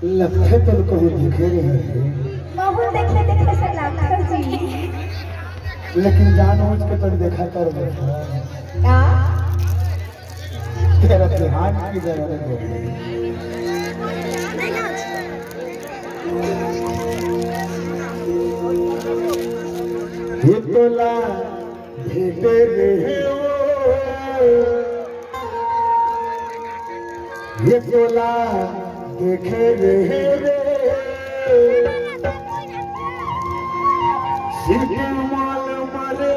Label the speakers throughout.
Speaker 1: लखे तो कहूँ दिखे रहे
Speaker 2: बहुत देखे देखे से लाखर जी,
Speaker 1: लेकिन जानबूझ के तो देखा कर
Speaker 2: का
Speaker 1: तेरा ध्यान की जरूरत है। ये तोला भेटे रहे ये तोला देखे रहे सीधे माल मारे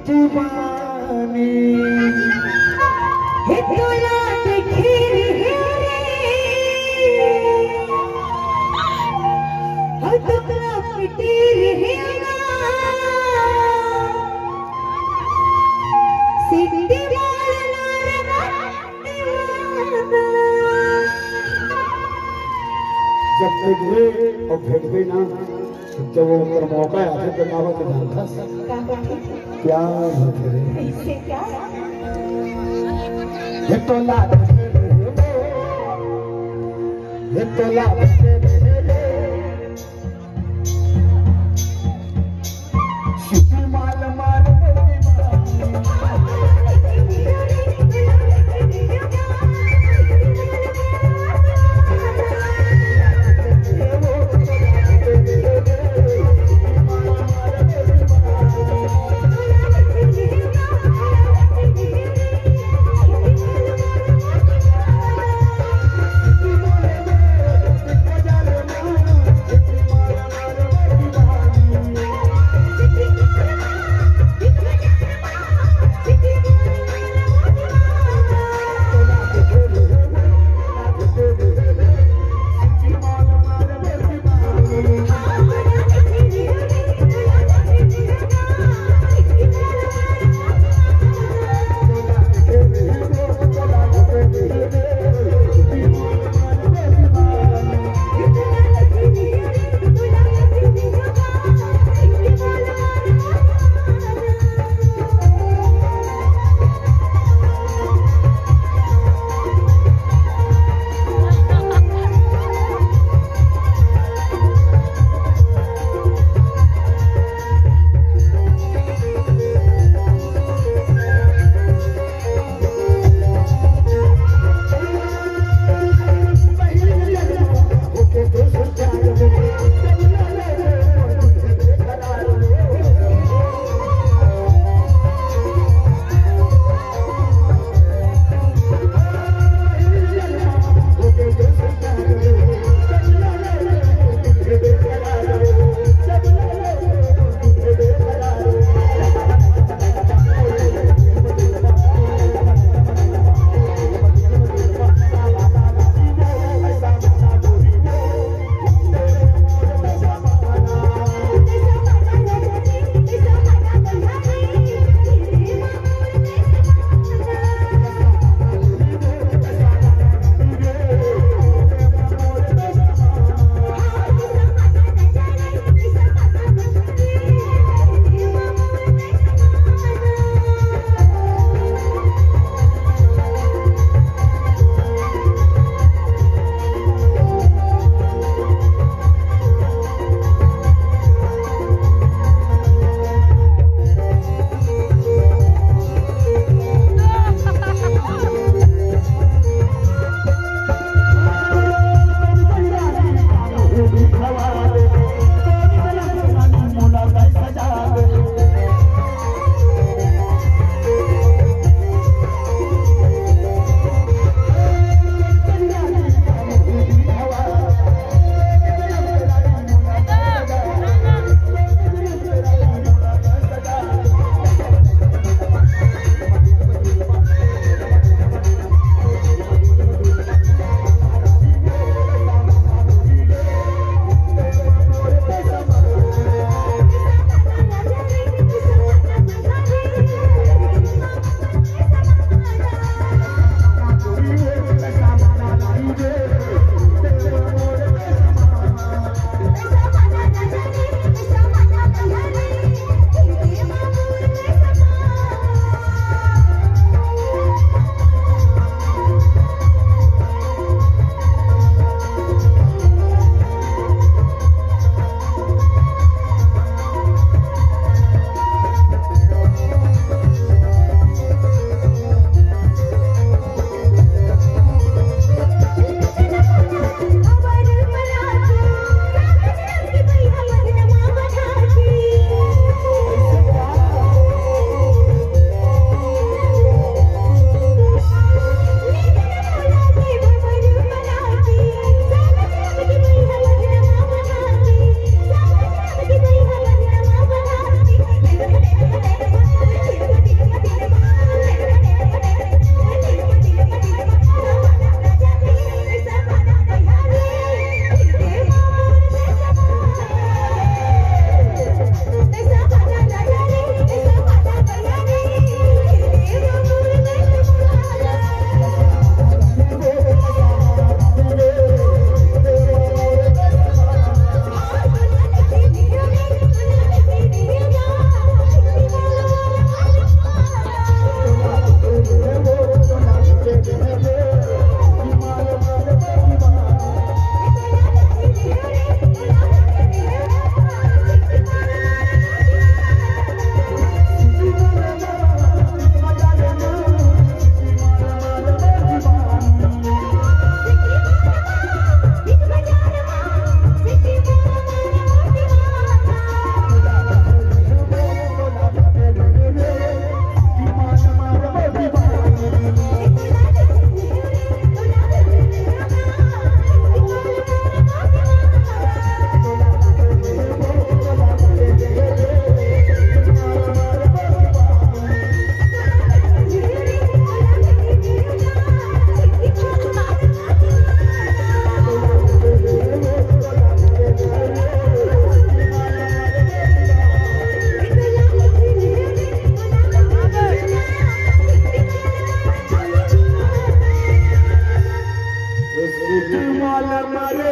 Speaker 1: दीवानी
Speaker 2: हे तोला देखे रे हर टुकड़ा पिटे रे सिद्धि
Speaker 1: जब देखबे और भेटबे ना जब वो पर मौका आते तो ना तो जानता प्यार होते रहे
Speaker 2: इससे क्या
Speaker 1: ये तो लाड ये तो लाड सिटी माल मार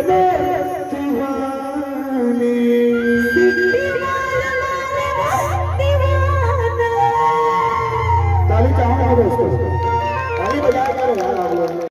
Speaker 1: लगे दीवानी। ताली चाहूंगा दोस्तों।